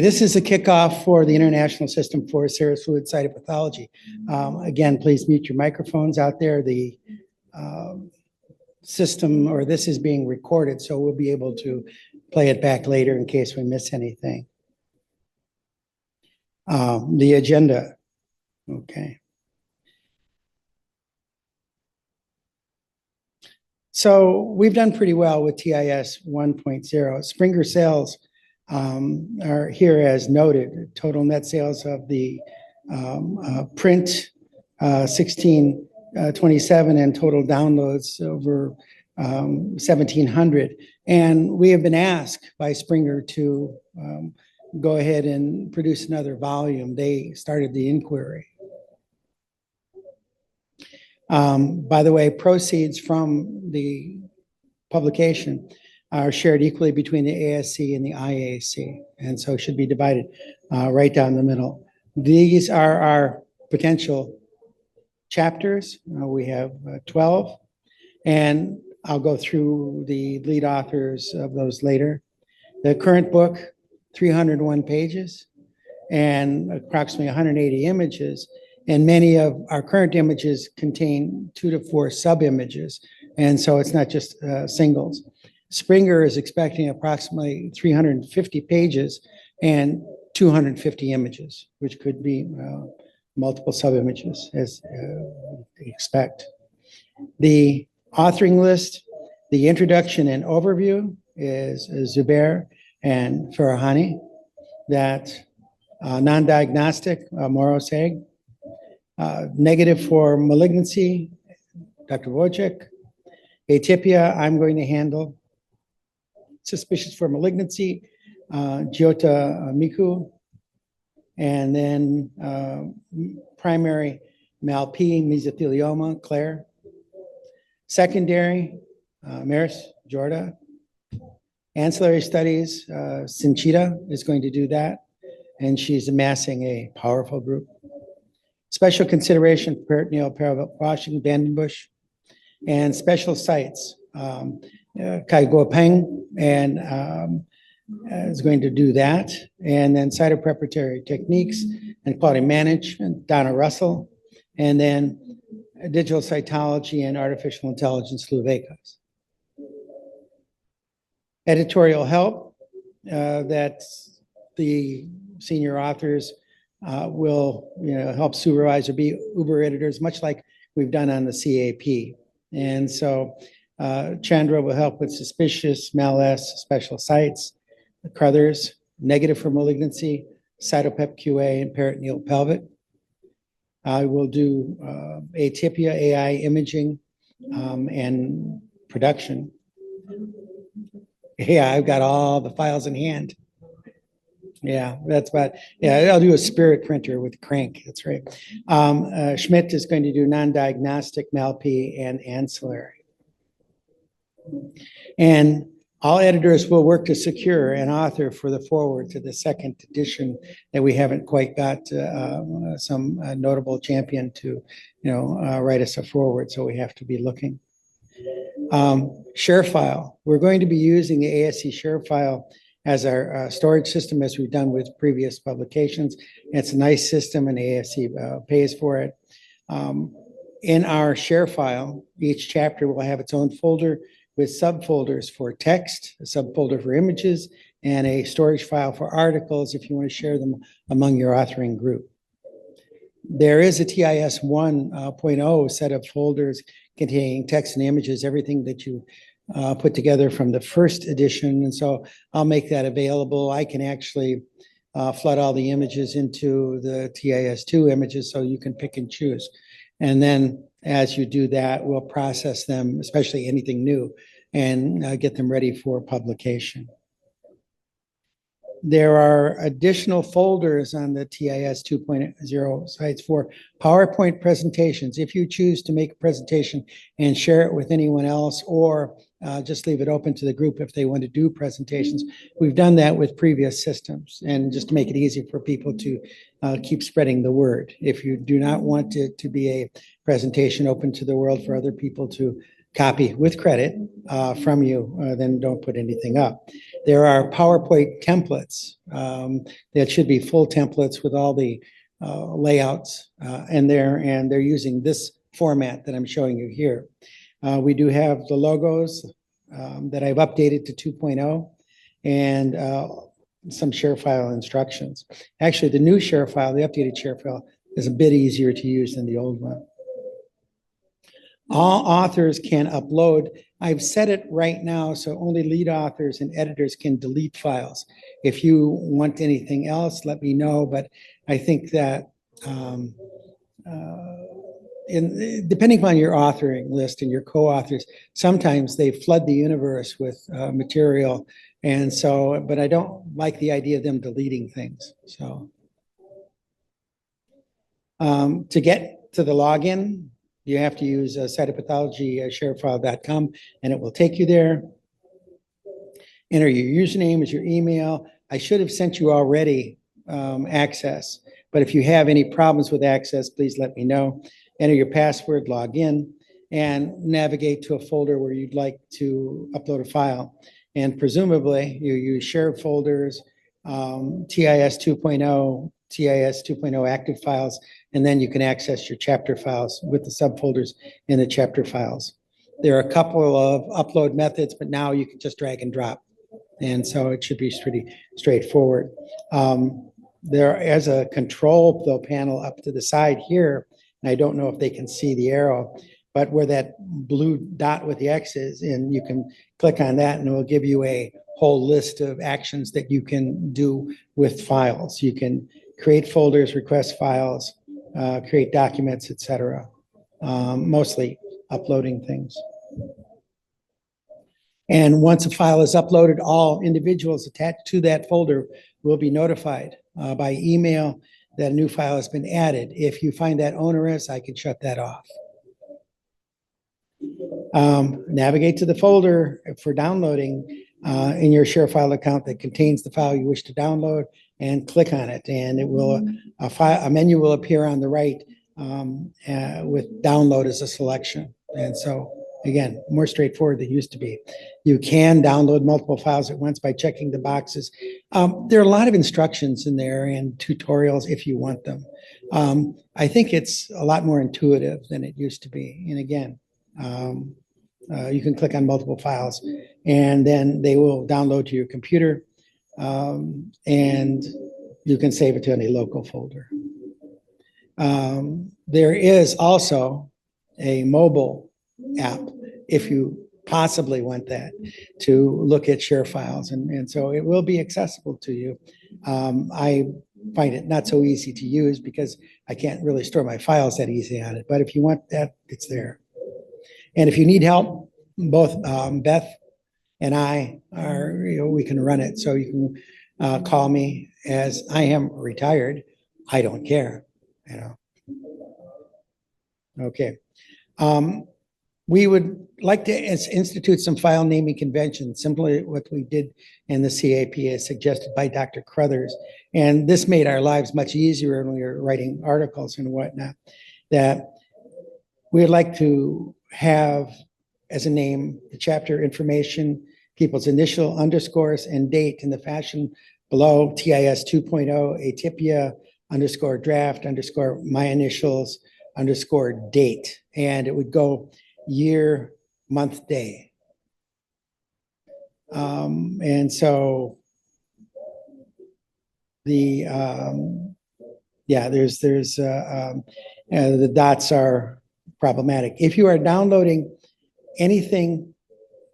This is a kickoff for the International System for Serous Fluid Cytopathology. Again, please mute your microphones out there. The system, or this is being recorded, so we'll be able to play it back later in case we miss anything. The agenda, okay. So we've done pretty well with TIS 1.0. Springer sales are here as noted. Total net sales of the print 1627 and total downloads over 1,700. And we have been asked by Springer to go ahead and produce another volume. They started the inquiry. By the way, proceeds from the publication are shared equally between the ASC and the IAC, and so should be divided right down the middle. These are our potential chapters. We have 12, and I'll go through the lead authors of those later. The current book, 301 pages and approximately 180 images. And many of our current images contain 2 to 4 sub-images, and so it's not just singles. Springer is expecting approximately 350 pages and 250 images, which could be multiple sub-images as we expect. The authoring list, the introduction and overview is Zubair and Farahani. That non-diagnostic, Moros Haig. Negative for malignancy, Dr. Wojcik. Atypia, I'm going to handle. Suspicious for malignancy, Giota Miku. And then primary MALP, mesothelioma, Claire. Secondary, Maris Jorda. Ancillary studies, Sinchita is going to do that, and she's amassing a powerful group. Special consideration, peritoneal washing, Vandenbush, and special sites. Kai Guopeng and is going to do that. And then cytopreparatory techniques and quality management, Donna Russell. And then digital cytology and artificial intelligence, Lou Vacos. Editorial help that the senior authors will help supervise or be Uber editors, much like we've done on the CAP. And so Chandra will help with suspicious, MALS, special sites, Crothers, negative for malignancy, cytopep QA, and peritoneal pelvic. I will do atypia, AI imaging, and production. Yeah, I've got all the files in hand. Yeah, that's about, yeah, I'll do a spirit printer with crank, that's right. Schmidt is going to do non-diagnostic, MALP, and ancillary. And all editors will work to secure an author for the forward to the second edition that we haven't quite got some notable champion to, write us a forward, so we have to be looking. Share file. We're going to be using the ASC share file as our storage system, as we've done with previous publications. It's a nice system, and ASC pays for it. In our share file, each chapter will have its own folder with subfolders for text, a subfolder for images, and a storage file for articles if you want to share them among your authoring group. There is a TIS 1.0 set of folders containing text and images, everything that you put together from the first edition, and so I'll make that available. I can actually flood all the images into the TIS2 images, so you can pick and choose. And then as you do that, we'll process them, especially anything new, and get them ready for publication. There are additional folders on the TIS 2.0 sites for PowerPoint presentations. If you choose to make a presentation and share it with anyone else, or just leave it open to the group if they want to do presentations. We've done that with previous systems, and just to make it easy for people to keep spreading the word. If you do not want it to be a presentation open to the world for other people to copy with credit from you, then don't put anything up. There are PowerPoint templates that should be full templates with all the layouts in there, and they're using this format that I'm showing you here. We do have the logos that I've updated to 2.0 and some ShareFile instructions. Actually, the new ShareFile, the updated ShareFile, is a bit easier to use than the old one. All authors can upload. I've set it right now so only lead authors and editors can delete files. If you want anything else, let me know, but I think that depending upon your authoring list and your co-authors, sometimes they flood the universe with material, and so, but I don't like the idea of them deleting things. So to get to the login, you have to use cytopathology sharefile.com, and it will take you there. Enter your username as your email. I should have sent you already access, but if you have any problems with access, please let me know. Enter your password, log in, and navigate to a folder where you'd like to upload a file. And presumably, you use shared folders, TIS 2.0, TIS 2.0 active files, and then you can access your chapter files with the subfolders in the chapter files. There are a couple of upload methods, but now you can just drag and drop. And so it should be pretty straightforward. There is a control though panel up to the side here, and I don't know if they can see the arrow, but where that blue dot with the X is, and you can click on that and it will give you a whole list of actions that you can do with files. You can create folders, request files, create documents, etc. Mostly uploading things. And once a file is uploaded, all individuals attached to that folder will be notified by email that a new file has been added. If you find that onerous, I can shut that off. Navigate to the folder for downloading in your ShareFile account that contains the file you wish to download, and click on it, and it will a menu will appear on the right with download as a selection. And so again, more straightforward than it used to be. You can download multiple files at once by checking the boxes. There are a lot of instructions in there and tutorials if you want them. I think it's a lot more intuitive than it used to be. And again, you can click on multiple files and then they will download to your computer, and you can save it to any local folder. There is also a mobile app if you possibly want that to look at share files, and so it will be accessible to you. I find it not so easy to use because I can't really store my files that easy on it, but if you want that, it's there. And if you need help, both Beth and I are, we can run it. So you can call me. As I am retired, I don't care, Okay. We would like to institute some file naming conventions, simply what we did in the CAP as suggested by Dr. Crothers. And this made our lives much easier when we were writing articles and whatnot, that we'd like to have as a name the chapter information, people's initial underscores and date in the fashion below: TIS 2.0 atypia underscore draft underscore my initials underscore date. And it would go year, month, day. And so the the dots are problematic. If you are downloading anything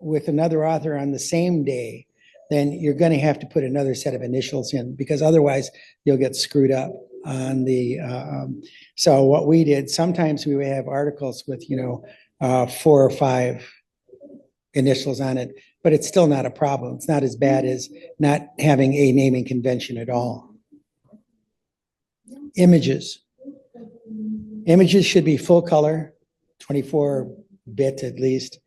with another author on the same day, then you're going to have to put another set of initials in, because otherwise you'll get screwed up on the so what we did, sometimes we would have articles with 4 or 5 initials on it, but it's still not a problem. It's not as bad as not having a naming convention at all. Images should be full color, 24-bit at least,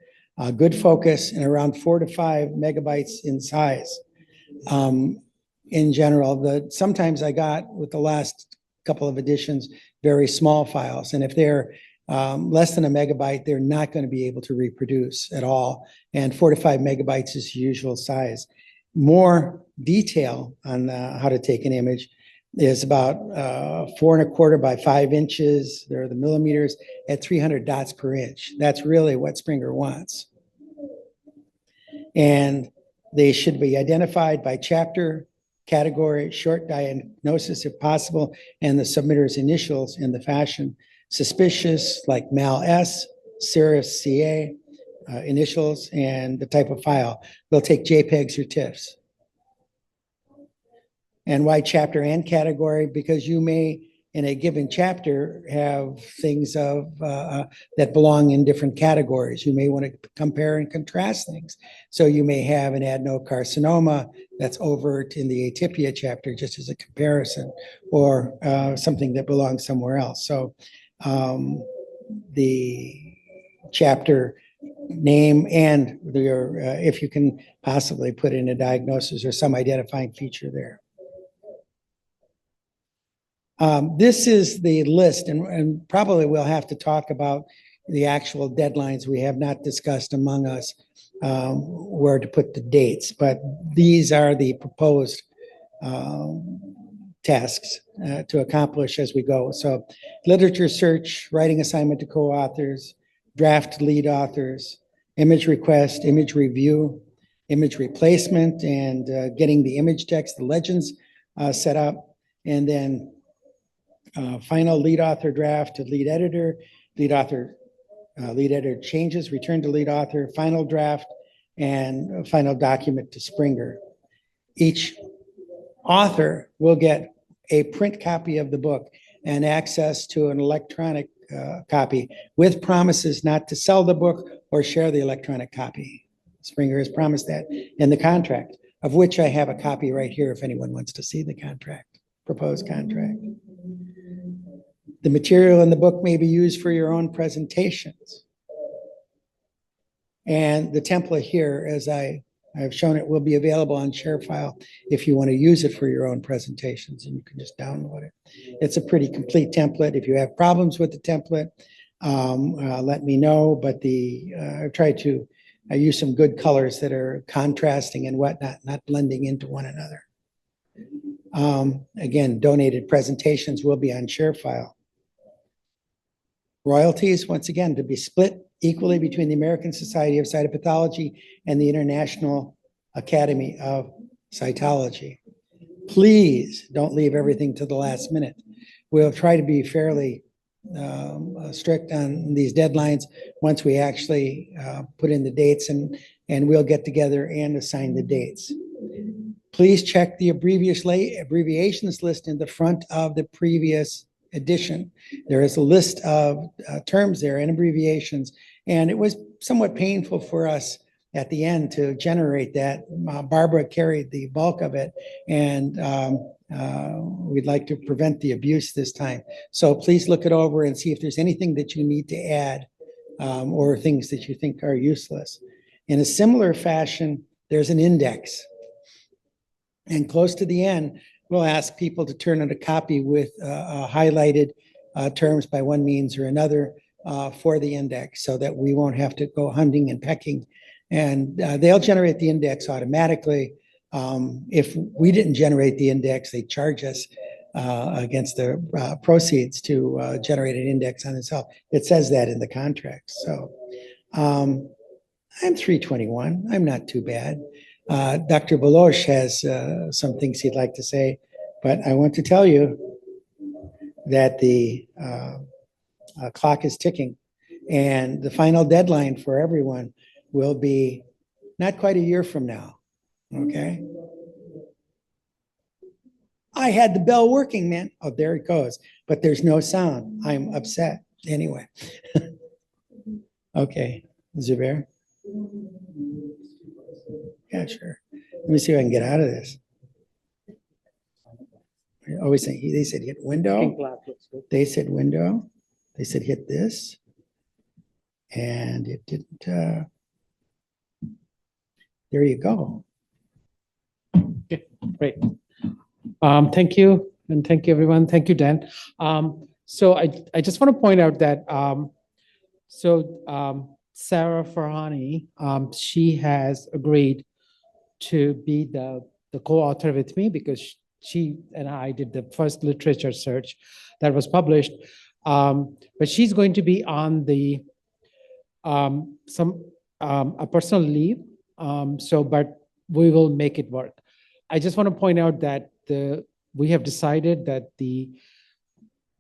good focus, and around 4 to 5 megabytes in size. In general, sometimes I got, with the last couple of editions, very small files, and if they're less than a megabyte, they're not going to be able to reproduce at all, and 4 to 5 megabytes is the usual size. More detail on how to take an image is about 4¼ by 5 inches. There are the millimeters at 300 dots per inch. That's really what Springer wants. And they should be identified by chapter, category, short diagnosis if possible, and the submitter's initials in the fashion. Suspicious, like Mal S, Serous CA, initials, and the type of file. They'll take JPEGs or TIFFs. And why chapter and category? Because you may, in a given chapter, have things that belong in different categories. You may want to compare and contrast things. So you may have an adenocarcinoma that's overt in the atypia chapter, just as a comparison, or something that belongs somewhere else. So the chapter name and your, if you can possibly put in a diagnosis or some identifying feature there. This is the list, and probably we'll have to talk about the actual deadlines we have not discussed among us, where to put the dates, but these are the proposed tasks to accomplish as we go. So literature search, writing assignment to co-authors, draft lead authors, image request, image review, image replacement, and getting the image text, the legends set up, and then final lead author draft to lead editor, lead editor changes, return to lead author, final draft, and final document to Springer. Each author will get a print copy of the book and access to an electronic copy with promises not to sell the book or share the electronic copy. Springer has promised that in the contract, of which I have a copy right here if anyone wants to see the contract, proposed contract. The material in the book may be used for your own presentations. And the template here, as I have shown it, will be available on ShareFile if you want to use it for your own presentations, and you can just download it. It's a pretty complete template. If you have problems with the template, let me know, but I've tried to use some good colors that are contrasting and whatnot, not blending into one another. Again, donated presentations will be on ShareFile. Royalties, once again, to be split equally between the American Society of Cytopathology and the International Academy of Cytology. Please don't leave everything to the last minute. We'll try to be fairly strict on these deadlines once we actually put in the dates, and we'll get together and assign the dates. Please check the abbreviations list in the front of the previous edition. There is a list of terms there and abbreviations, and it was somewhat painful for us at the end to generate that. Barbara carried the bulk of it, and we'd like to prevent the abuse this time. So please look it over and see if there's anything that you need to add or things that you think are useless. In a similar fashion, there's an index. And close to the end, we'll ask people to turn in a copy with highlighted terms by one means or another for the index, so that we won't have to go hunting and pecking. And they'll generate the index automatically. If we didn't generate the index, they charge us against the proceeds to generate an index on itself. It says that in the contract. So I'm 321. I'm not too bad. Dr. Baloche has some things he'd like to say, but I want to tell you that the clock is ticking, and the final deadline for everyone will be not quite a year from now, okay? I had the bell working, man. Oh, there it goes, but there's no sound. I'm upset. Anyway. Okay, Zubair? Yeah, sure. Let me see if I can get out of this. I always think they said hit window. They said window. They said hit this. And it didn't. There you go. Okay, great. Thank you. And thank you, everyone. Thank you, Dan. So I just want to point out that Sarah Farhani, she has agreed to be the co-author with me because she and I did the first literature search that was published. But she's going to be on the a personal leave. But we will make it work. I just want to point out that we have decided that the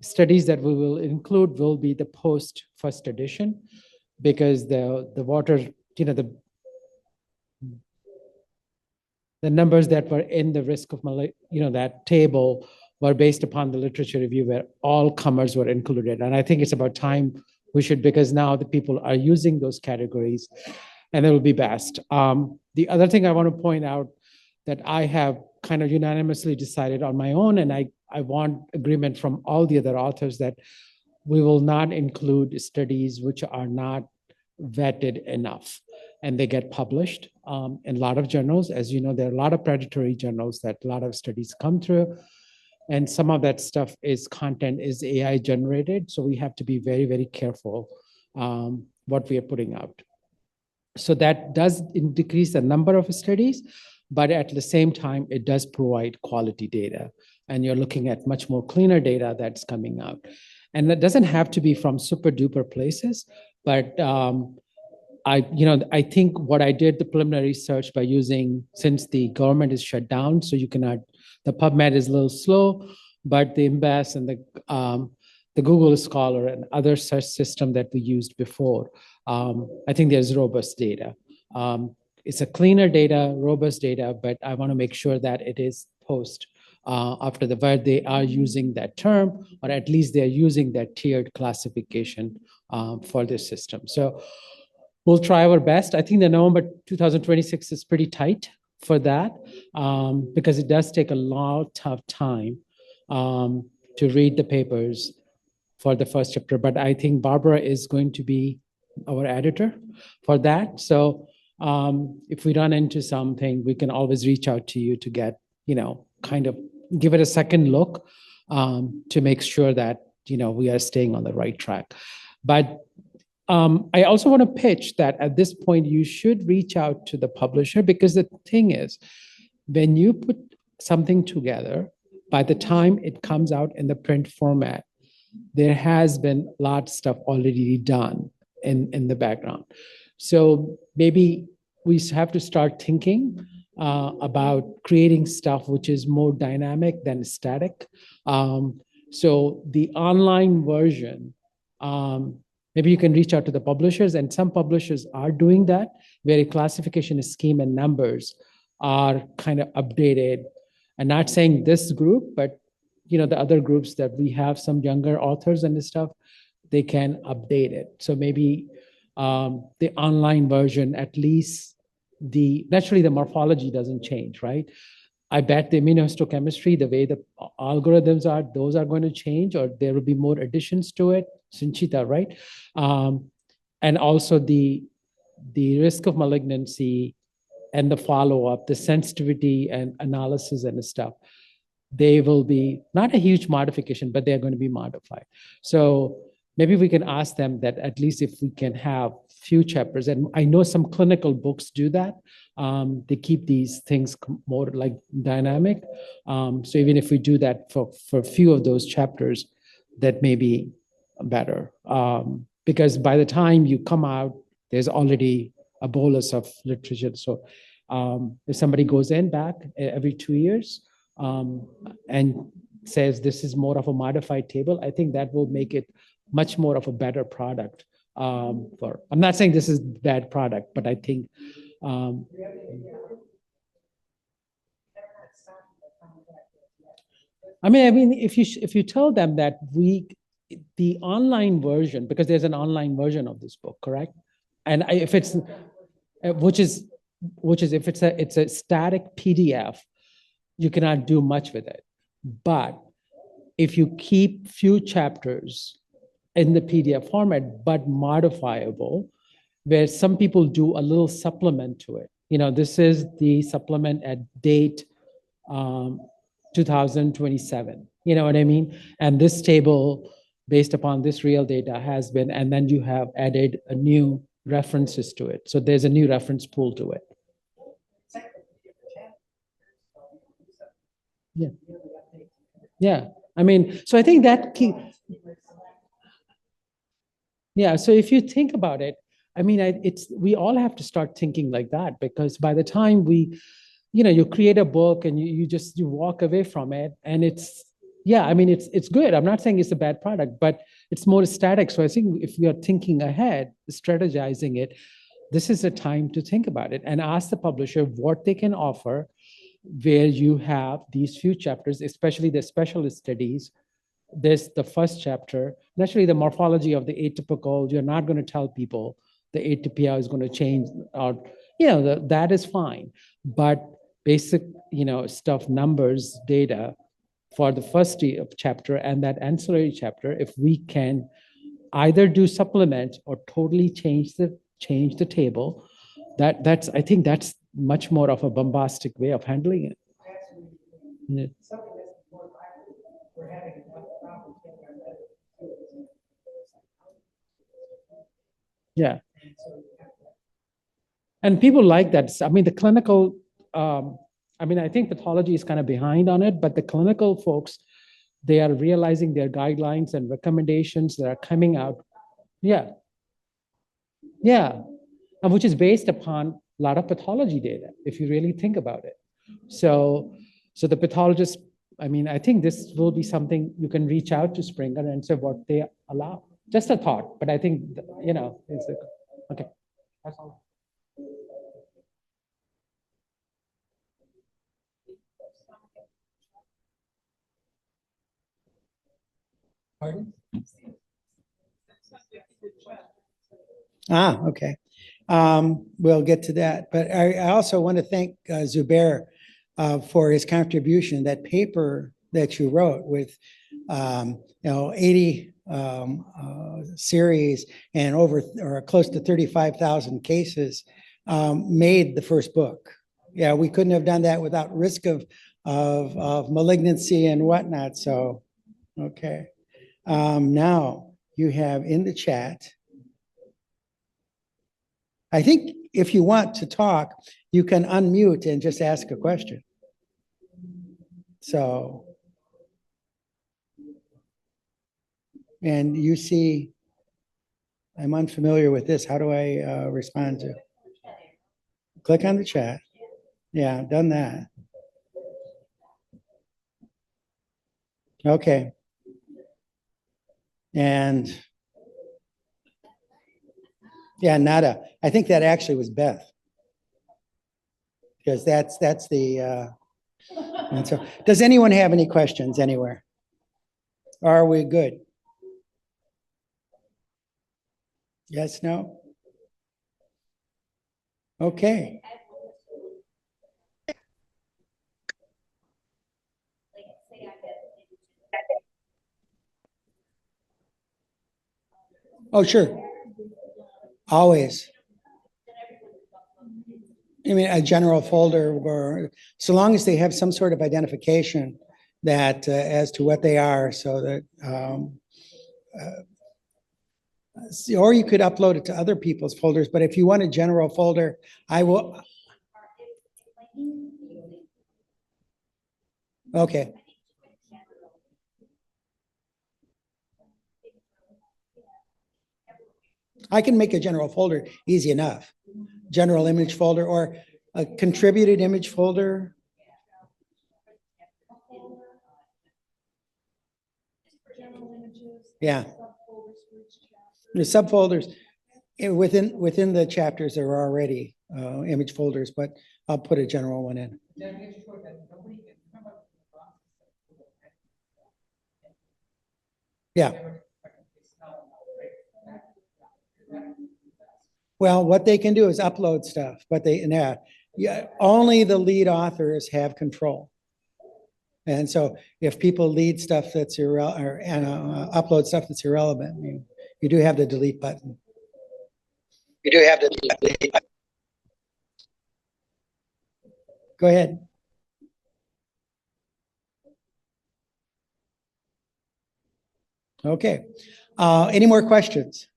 studies that we will include will be the post first edition because the water, the numbers that were in the risk of, that table were based upon the literature review where all comers were included. And I think it's about time we should, because now the people are using those categories and it will be best. The other thing I want to point out that I have kind of unanimously decided on my own, and I want agreement from all the other authors that we will not include studies which are not vetted enough and they get published in a lot of journals. As you know, there are a lot of predatory journals that a lot of studies come through. And some of that stuff content is AI generated. So we have to be very, very careful what we are putting out. So that does decrease the number of studies, but at the same time, it does provide quality data. And you're looking at much more cleaner data that's coming out. And that doesn't have to be from super duper places, but I think what I did the preliminary search by using, since the government is shut down, so you cannot, the PubMed is a little slow, but the Embase and the Google Scholar and other search system that we used before, I think there's robust data. It's a cleaner data, robust data, but I want to make sure that it is post after the where they are using that term, or at least they're using that tiered classification for this system. So we'll try our best. I think the November 2026 is pretty tight for that because it does take a lot of time to read the papers for the first chapter. But I think Barbara is going to be our editor for that. So if we run into something, we can always reach out to you to get, kind of give it a second look to make sure that, we are staying on the right track. But I also want to pitch that at this point, you should reach out to the publisher, because the thing is, when you put something together, by the time it comes out in the print format, there has been a lot of stuff already done in the background. So maybe we have to start thinking about creating stuff which is more dynamic than static. So the online version, maybe you can reach out to the publishers, and some publishers are doing that, where a classification scheme and numbers are kind of updated. And not saying this group, but the other groups that we have, some younger authors and stuff, they can update it. So maybe the online version, at least naturally the morphology doesn't change, right? I bet the immunohistochemistry, the way the algorithms are, those are going to change, or there will be more additions to it. Sanchita, right? And also the risk of malignancy and the follow-up, the sensitivity and analysis and stuff, they will be not a huge modification, but they're going to be modified. So maybe we can ask them that at least if we can have few chapters, and I know some clinical books do that. They keep these things more like dynamic. So even if we do that for a few of those chapters, that may be better. Because by the time you come out, there's already a bolus of literature. So if somebody goes in back every 2 years and says this is more of a modified table, I think that will make it much more of a better product. I'm not saying this is bad product, but I think I mean, if you tell them that the online version, because there's an online version of this book, correct? And if it's which is if it's a static PDF, you cannot do much with it. But if you keep few chapters in the PDF format, but modifiable, where some people do a little supplement to it. This is the supplement at date 2027. You know what I mean? And this table, based upon this real data, has been, and then you have added a new references to it. So there's a new reference pool to it. Yeah. Yeah. I mean, so I think that key. Yeah. So if you think about it, I mean, we all have to start thinking like that, because by the time you create a book and you walk away from it, and yeah, I mean, it's good. I'm not saying it's a bad product, but it's more static. So I think if we are thinking ahead, strategizing it, this is a time to think about it and ask the publisher what they can offer, where you have these few chapters, especially the specialist studies. This the first chapter, naturally the morphology of the atypical. You're not going to tell people the atypia is going to change, or that is fine. But basic stuff, numbers, data for the first chapter and that ancillary chapter, if we can either do supplement or totally change the table, that's I think that's much more of a bombastic way of handling it. Yeah. Yeah. And people like that. I mean, the clinical, I mean, I think pathology is kind of behind on it, but the clinical folks, they are realizing their guidelines and recommendations that are coming out. Yeah. Yeah. And which is based upon a lot of pathology data, if you really think about it. So the pathologists, I mean, I think this will be something you can reach out to Springer and say what they allow. Just a thought, but I think, it's okay. That's all. Pardon? Okay. We'll get to that. But I also want to thank Zubair for his contribution. That paper that you wrote with 80 series and over or close to 35,000 cases made the first book. Yeah, we couldn't have done that without risk of malignancy and whatnot. So, okay. Now you have in the chat. I think if you want to talk, you can unmute and just ask a question. So, and you see, I'm unfamiliar with this. How do I respond to? Click on the chat. Yeah, done that. Okay. And yeah, nada. I think that actually was Beth. Because that's the, and so, does anyone have any questions anywhere? Are we good? Yes, no? Okay. Oh, sure. Always. I mean, a general folder, or so long as they have some sort of identification that as to what they are, so that, or you could upload it to other people's folders. But if you want a general folder, I will. Okay. I can make a general folder easy enough. General image folder or a contributed image folder. Yeah. The subfolders within the chapters there are already image folders, but I'll put a general one in. Yeah. Well, what they can do is upload stuff, but only the lead authors have control. And so if people lead stuff that's irrelevant or upload stuff that's irrelevant, you do have the delete button. You do have the delete button. Go ahead. Okay. Any more questions?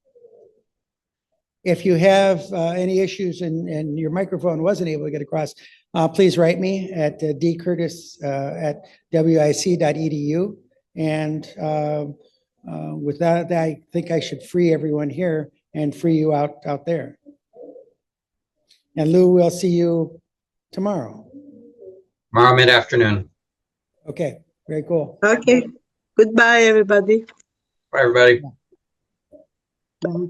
If you have any issues and your microphone wasn't able to get across, please write me at dcurtis@wic.edu. And with that, I think I should free everyone here and free you out there. And Lou, we'll see you tomorrow. Tomorrow mid-afternoon. Okay, very cool. Okay. Goodbye, everybody. Bye, everybody. Bye.